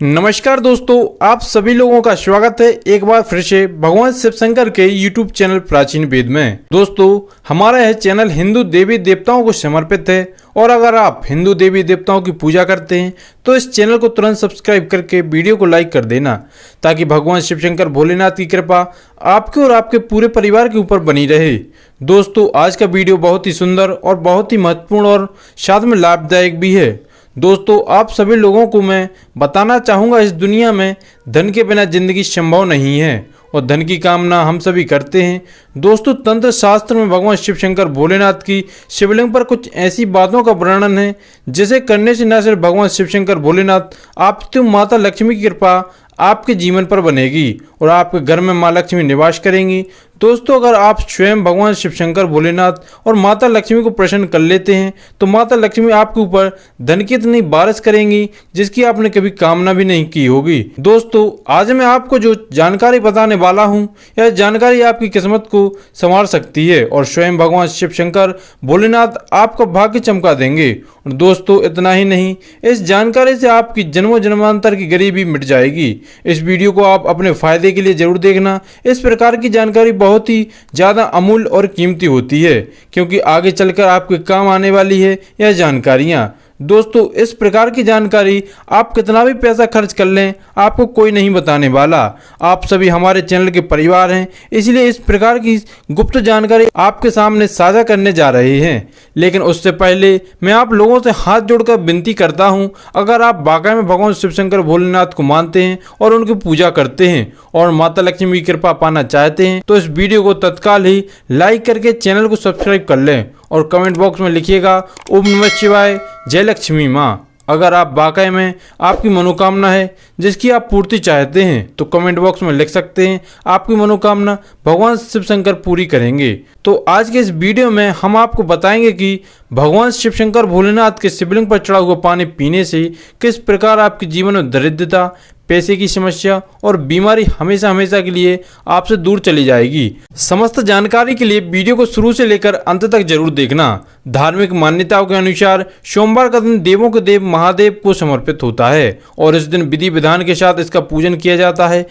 नमस्कार दोस्तों, आप सभी लोगों का स्वागत है एक बार फिर से भगवान शिव शंकर के YouTube चैनल प्राचीन वेद में। दोस्तों, हमारा यह चैनल हिंदू देवी देवताओं को समर्पित है और अगर आप हिंदू देवी देवताओं की पूजा करते हैं तो इस चैनल को तुरंत सब्सक्राइब करके वीडियो को लाइक कर देना ताकि भगवान शिव शंकर भोलेनाथ की कृपा आपके और आपके पूरे परिवार के ऊपर बनी रहे। दोस्तों, आज का वीडियो बहुत ही सुंदर और बहुत ही महत्वपूर्ण और साथ में लाभदायक भी है। दोस्तों, आप सभी लोगों को मैं बताना चाहूँगा, इस दुनिया में धन के बिना जिंदगी संभव नहीं है और धन की कामना हम सभी करते हैं। दोस्तों, तंत्र शास्त्र में भगवान शिव शंकर भोलेनाथ की शिवलिंग पर कुछ ऐसी बातों का वर्णन है जिसे करने से न सिर्फ भगवान शिव शंकर भोलेनाथ आपकी माता लक्ष्मी की कृपा आपके जीवन पर बनेगी और आपके घर में माँ लक्ष्मी निवास करेंगी। दोस्तों, अगर आप स्वयं भगवान शिव शंकर भोलेनाथ और माता लक्ष्मी को प्रसन्न कर लेते हैं तो माता लक्ष्मी आपके ऊपर धन की इतनी बारिश करेंगी जिसकी आपने कभी कामना भी नहीं की होगी। दोस्तों, आज मैं आपको जो जानकारी बताने वाला हूँ, यह जानकारी आपकी किस्मत को संवार सकती है और स्वयं भगवान शिव शंकर भोलेनाथ आपका भाग्य चमका देंगे। और दोस्तों, इतना ही नहीं, इस जानकारी से आपकी जन्मों जन्मांतर की गरीबी मिट जाएगी। इस वीडियो को आप अपने फायदे के लिए जरूर देखना। इस प्रकार की जानकारी बहुत ही ज़्यादा अमूल्य और कीमती होती है क्योंकि आगे चलकर आपके काम आने वाली है यह जानकारियाँ। दोस्तों, इस प्रकार की जानकारी आप कितना भी पैसा खर्च कर लें आपको कोई नहीं बताने वाला। आप सभी हमारे चैनल के परिवार हैं, इसलिए इस प्रकार की गुप्त जानकारी आपके सामने साझा करने जा रहे हैं। लेकिन उससे पहले मैं आप लोगों से हाथ जोड़कर विनती करता हूं, अगर आप वाकई में भगवान शिव शंकर भोलेनाथ को मानते हैं और उनकी पूजा करते हैं और माता लक्ष्मी की कृपा पाना चाहते हैं तो इस वीडियो को तत्काल ही लाइक करके चैनल को सब्सक्राइब कर लें और कमेंट बॉक्स में लिखिएगा ओम नमः शिवाय, जय लक्ष्मी माँ। अगर आप वाकई में आपकी मनोकामना है जिसकी आप पूर्ति चाहते हैं तो कमेंट बॉक्स में लिख सकते हैं, आपकी मनोकामना भगवान शिव शंकर पूरी करेंगे। तो आज के इस वीडियो में हम आपको बताएंगे कि भगवान शिव शंकर भोलेनाथ के शिवलिंग पर चढ़ा हुआ पानी पीने से किस प्रकार आपके जीवन में दरिद्रता, पैसे की समस्या और बीमारी हमेशा हमेशा के लिए आपसे दूर चली जाएगी। समस्त जानकारी के लिए वीडियो को शुरू से लेकर अंत तक जरूर देखना। धार्मिक मान्यताओं के अनुसार सोमवार का दिन देवों के देव महादेव को समर्पित होता है और इस दिन विधि विधान के साथ इसका पूजन किया जाता है।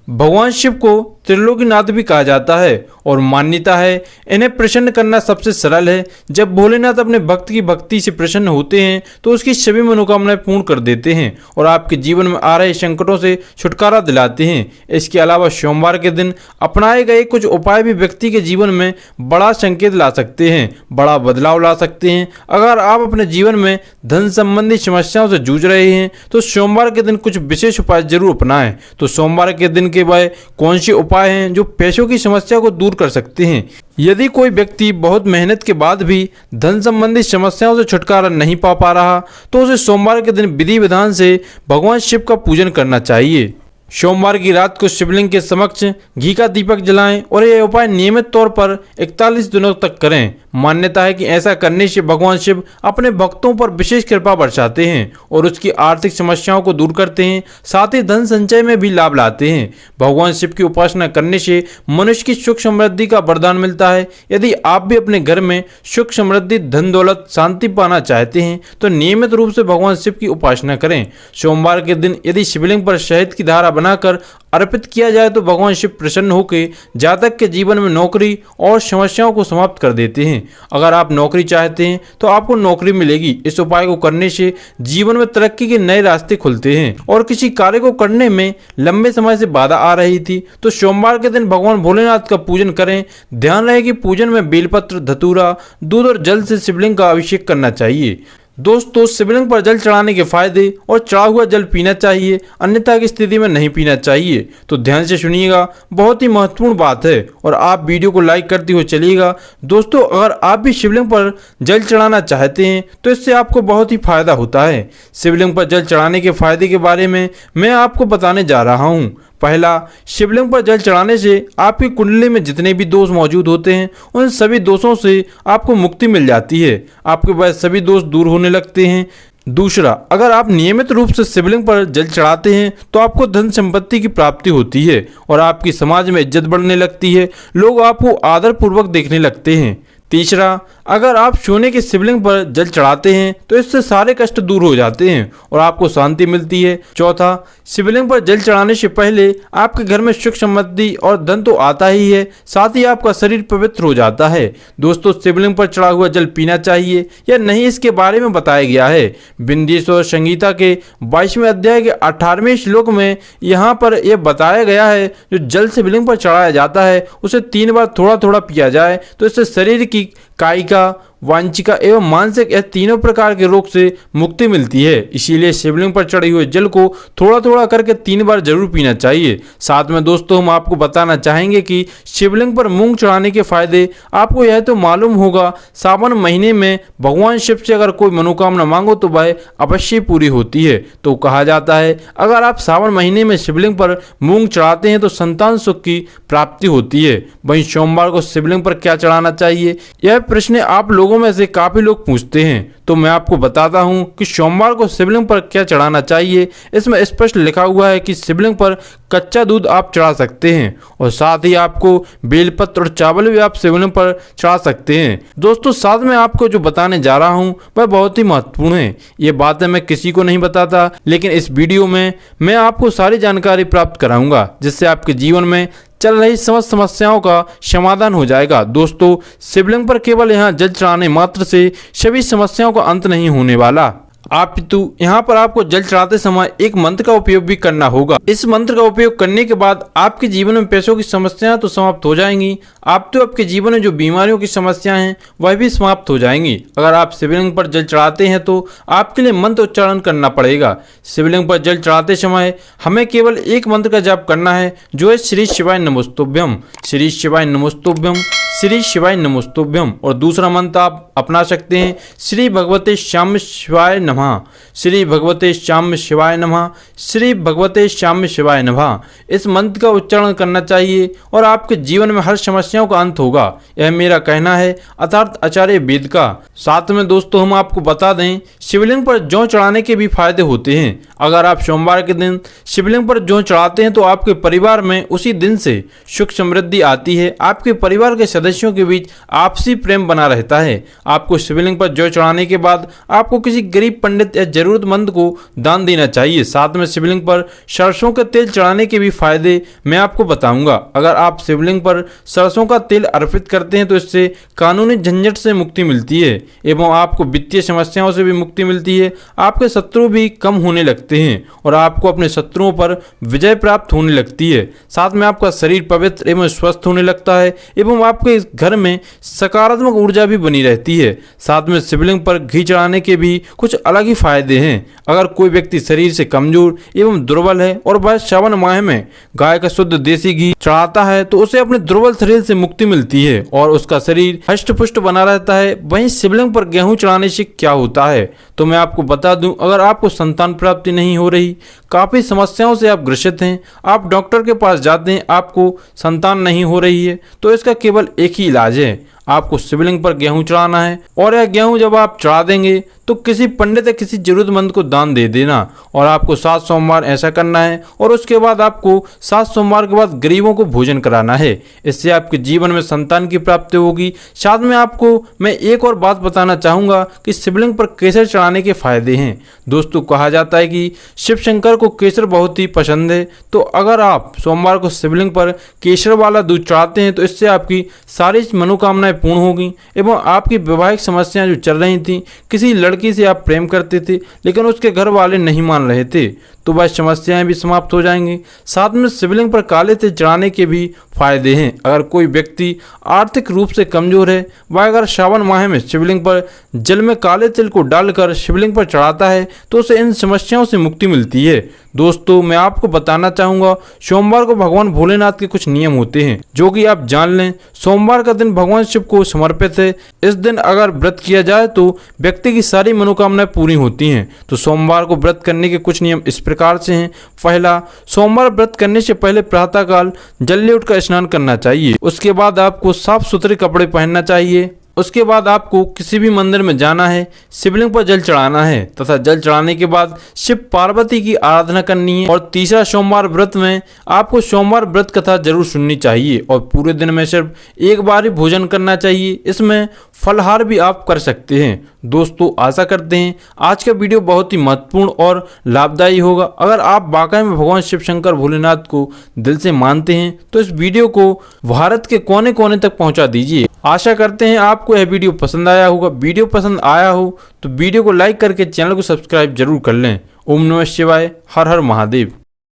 भगवान शिव को त्रिलोकीनाथ भी कहा जाता है और मान्यता है इन्हें प्रसन्न करना सबसे सरल है। जब भोलेनाथ अपने भक्त की भक्ति से प्रसन्न होते हैं तो उसकी सभी मनोकामनाएं पूर्ण कर देते हैं और आपके जीवन में आ रहे संकटों से छुटकारा दिलाते हैं। इसके अलावा सोमवार के दिन अपनाए गए कुछ उपाय भी व्यक्ति के जीवन में बड़ा संकेत ला सकते हैं, बड़ा बदलाव ला सकते हैं। अगर आप अपने जीवन में धन संबंधी समस्याओं से जूझ रहे हैं तो सोमवार के दिन कुछ विशेष उपाय जरूर अपनाएं। तो सोमवार के दिन के वह कौन से उपाय हैं जो पैसों की समस्या को दूर कर सकते हैं? यदि कोई व्यक्ति बहुत मेहनत के बाद भी धन संबंधी समस्याओं से छुटकारा नहीं पा रहा तो उसे सोमवार के दिन विधि विधान से भगवान शिव का पूजन करना चाहिए। सोमवार की रात को शिवलिंग के समक्ष घी का दीपक जलाएं और यह उपाय नियमित तौर पर 41 दिनों तक करें। मान्यता है कि ऐसा करने से भगवान शिव अपने भक्तों पर विशेष कृपा बरसाते हैं और उसकी आर्थिक समस्याओं को दूर करते हैं, साथ ही धन संचय में भी लाभ लाते हैं। भगवान शिव की उपासना करने से मनुष्य की सुख समृद्धि का वरदान मिलता है। यदि आप भी अपने घर में सुख समृद्धि, धन दौलत, शांति पाना चाहते हैं तो नियमित रूप से भगवान शिव की उपासना करें। सोमवार के दिन यदि शिवलिंग पर शहद की धारा बनाकर अर्पित किया जाए तो भगवान शिव प्रसन्न होकर जातक के जीवन में नौकरी और समस्याओं को समाप्त कर देते हैं। अगर आप नौकरी चाहते हैं तो आपको नौकरी मिलेगी। इस उपाय को करने से जीवन में तरक्की के नए रास्ते खुलते हैं और किसी कार्य को करने में लंबे समय से बाधा आ रही थी तो सोमवार के दिन भगवान भोलेनाथ का पूजन करें। ध्यान रहे कि पूजन में बेलपत्र, धतूरा, दूध और जल से शिवलिंग का अभिषेक करना चाहिए। दोस्तों, शिवलिंग पर जल चढ़ाने के फायदे और चढ़ा हुआ जल पीना चाहिए, अन्यथा की स्थिति में नहीं पीना चाहिए। तो ध्यान से सुनिएगा, बहुत ही महत्वपूर्ण बात है और आप वीडियो को लाइक करते हुए चलिएगा। दोस्तों, अगर आप भी शिवलिंग पर जल चढ़ाना चाहते हैं तो इससे आपको बहुत ही फायदा होता है। शिवलिंग पर जल चढ़ाने के फायदे के बारे में मैं आपको बताने जा रहा हूँ। पहला, शिवलिंग पर जल चढ़ाने से आपकी कुंडली में जितने भी दोष मौजूद होते हैं उन सभी दोषों से आपको मुक्ति मिल जाती है। आपके वह सभी दोष दूर होने लगते हैं। दूसरा, अगर आप नियमित रूप से शिवलिंग पर जल चढ़ाते हैं तो आपको धन संपत्ति की प्राप्ति होती है और आपकी समाज में इज्जत बढ़ने लगती है। लोग आपको आदर पूर्वक देखने लगते हैं। तीसरा, अगर आप सोने के शिवलिंग पर जल चढ़ाते हैं तो इससे सारे कष्ट दूर हो जाते हैं और आपको शांति मिलती है। चौथा, शिवलिंग पर जल चढ़ाने से पहले आपके घर में सुख समृद्धि और धन तो आता ही है, साथ ही आपका शरीर पवित्र हो जाता है। दोस्तों, शिवलिंग पर चढ़ा हुआ जल पीना चाहिए या नहीं, इसके बारे में बताया गया है। विंध्येश्वर संहिता के 22वें अध्याय के 18वें श्लोक में यहाँ पर यह बताया गया है, जो जल शिवलिंग पर चढ़ाया जाता है उसे 3 बार थोड़ा थोड़ा पिया जाए तो इससे शरीर की कायिका, वांछिका एवं मानसिक यह तीनों प्रकार के रोग से मुक्ति मिलती है। इसीलिए शिवलिंग पर चढ़े हुए जल को थोड़ा थोड़ा करके 3 बार जरूर पीना चाहिए। साथ में दोस्तों, हम आपको बताना चाहेंगे कि शिवलिंग पर मूंग चढ़ाने के फायदे। आपको यह तो मालूम होगा, सावन महीने में भगवान शिव से अगर कोई मनोकामना मांगो तो वह अवश्य पूरी होती है। तो कहा जाता है, अगर आप सावन महीने में शिवलिंग पर मूंग चढ़ाते हैं तो संतान सुख की प्राप्ति होती है। वहीं सोमवार को शिवलिंग पर क्या चढ़ाना चाहिए, यह प्रश्न आप लोगों में से काफी लोग पूछते हैं, तो मैं आपको बताता हूं कि सोमवार को शिवलिंग पर क्या चढ़ाना चाहिए। इसमें स्पष्ट लिखा हुआ है कि शिवलिंग पर कच्चा दूध आप चढ़ा सकते हैं और साथ ही आपको बेलपत्र और चावल भी आप शिवलिंग पर चढ़ा सकते हैं। दोस्तों, साथ में आपको जो बताने जा रहा हूं वह बहुत ही महत्वपूर्ण है। ये बातें मैं किसी को नहीं बताता, लेकिन इस वीडियो में मैं आपको सारी जानकारी प्राप्त कराऊंगा, जिससे आपके जीवन में चल रही समस्त समस्याओं का समाधान हो जाएगा। दोस्तों, शिवलिंग पर केवल यहाँ जल चढ़ाने मात्र से सभी समस्याओं का अंत नहीं होने वाला, अपितु यहाँ पर आपको जल चढ़ाते समय एक मंत्र का उपयोग भी करना होगा। इस मंत्र का उपयोग करने के बाद आपके जीवन में पैसों की समस्याएं तो समाप्त हो जाएंगी, आपके जीवन में जो बीमारियों की समस्याएं हैं वह भी समाप्त हो जाएंगी। अगर आप शिवलिंग पर जल चढ़ाते हैं तो आपके लिए मंत्र उच्चारण करना पड़ेगा। शिवलिंग पर जल चढ़ाते समय हमें केवल एक मंत्र का जाप करना है, जो है श्री शिवाय नमोस्तुभ्यम, श्री शिवाय नमोस्तुभ्यम, श्री शिवाय नमोस्तुभ्यम। और दूसरा मंत्र आप अपना सकते हैं, श्री भगवते श्याम शिवाय नमः, श्री भगवते श्याम शिवाय नमः, श्री भगवते श्याम शिवाय नमः। इस मंत्र का उच्चारण करना चाहिए और आपके जीवन में हर समस्याओं का अंत होगा, यह मेरा कहना है, अर्थात आचार्य वेद का। साथ में दोस्तों, हम आपको बता दें, शिवलिंग पर जौ चढ़ाने के भी फायदे होते हैं। अगर आप सोमवार के दिन शिवलिंग पर जौ चढ़ाते हैं तो आपके परिवार में उसी दिन से सुख समृद्धि आती है, आपके परिवार के सदस्यों के बीच आपसी प्रेम बना रहता है। आपको शिवलिंग पर जौ चढ़ाने के बाद आपको किसी गरीब पंडित या जरूरतमंद को दान देना चाहिए। साथ में शिवलिंग पर सरसों का तेल चढ़ाने के भी फायदे मैं आपको बताऊंगा। अगर आप शिवलिंग पर सरसों का तेल अर्पित करते हैं तो इससे कानूनी झंझट से मुक्ति मिलती है एवं आपको वित्तीय समस्याओं से भी मुक्ति मिलती है। आपके शत्रु भी कम होने लगते हैं और आपको अपने शत्रुओं पर विजय प्राप्त होने लगती है। साथ में आपका शरीर पवित्र एवं स्वस्थ होने लगता है एवं आपके घर में सकारात्मक ऊर्जा भी बनी रहती है। साथ में शिवलिंग पर घी चढ़ाने के भी कुछ अलग ही फायदे हैं। अगर कोई व्यक्ति शरीर से कमजोर एवं दुर्बल है और वह श्रावण माह में गाय का शुद्ध देसी घी चढ़ाता है तो उसे अपने दुर्बल शरीर से मुक्ति मिलती है और उसका शरीर हष्ट पुष्ट बना रहता है। वहीं शिवलिंग पर गेहूं चढ़ाने से क्या होता है, तो मैं आपको बता दूं, अगर आपको संतान प्राप्ति नहीं हो रही, काफी समस्याओं से आप ग्रसित हैं, आप डॉक्टर के पास जाते हैं, आपको संतान नहीं हो रही है, तो इसका केवल एक ही इलाज है, आपको शिवलिंग पर गेहूं चढ़ाना है और यह गेहूं जब आप चढ़ा देंगे तो किसी पंडित या किसी जरूरतमंद को दान दे देना और आपको 7 सोमवार ऐसा करना है और उसके बाद आपको 7 सोमवार के बाद गरीबों को भोजन कराना है। इससे आपके जीवन में संतान की प्राप्ति होगी। साथ में आपको मैं एक और बात बताना चाहूँगा कि शिवलिंग पर केसर चढ़ाने के फायदे हैं। दोस्तों, कहा जाता है कि शिव शंकर को केसर बहुत ही पसंद है, तो अगर आप सोमवार को शिवलिंग पर केसर वाला दूध चढ़ाते हैं तो इससे आपकी सारी मनोकामनाएं पूर्ण होगी एवं आपकी वैवाहिक समस्याएं जो चल रही थी, किसी लड़की से आप प्रेम करते थे लेकिन उसके घर वाले नहीं मान रहे थे, तो वह समस्याएं भी समाप्त हो जाएंगी। साथ में शिवलिंग पर काले तिल चढ़ाने के भी फायदे हैं। अगर कोई व्यक्ति आर्थिक रूप से कमजोर है, वह अगर श्रावण माह में शिवलिंग पर जल में काले तिल को डालकर शिवलिंग पर चढ़ाता है तो उसे इन समस्याओं से मुक्ति मिलती है। दोस्तों, मैं आपको बताना चाहूँगा, सोमवार को भगवान भोलेनाथ के कुछ नियम होते हैं जो कि आप जान लें। सोमवार का दिन भगवान शिव को समर्पित है। इस दिन अगर व्रत किया जाए तो व्यक्ति की सारी मनोकामनाएं पूरी होती हैं। तो सोमवार को व्रत करने के कुछ नियम इस प्रकार से हैं। पहला, सोमवार व्रत करने से पहले प्रातःकाल जल्दी उठकर स्नान करना चाहिए। उसके बाद आपको साफ सुथरे कपड़े पहनना चाहिए उसके बाद आपको किसी भी मंदिर में जाना है, शिवलिंग पर जल चढ़ाना है तथा जल चढ़ाने के बाद शिव पार्वती की आराधना करनी है। और तीसरा सोमवार व्रत में आपको सोमवार व्रत कथा जरूर सुननी चाहिए और पूरे दिन में सिर्फ एक बार ही भोजन करना चाहिए। इसमें फलाहार भी आप कर सकते हैं। दोस्तों आशा करते हैं आज का वीडियो बहुत ही महत्वपूर्ण और लाभदायी होगा। अगर आप वाकई में भगवान शिव शंकर भोलेनाथ को दिल से मानते हैं तो इस वीडियो को भारत के कोने कोने तक पहुंचा दीजिए। आशा करते हैं आपको यह वीडियो पसंद आया होगा। वीडियो पसंद आया हो तो वीडियो को लाइक करके चैनल को सब्सक्राइब जरूर कर लें। ओम नमः शिवाय, हर हर महादेव।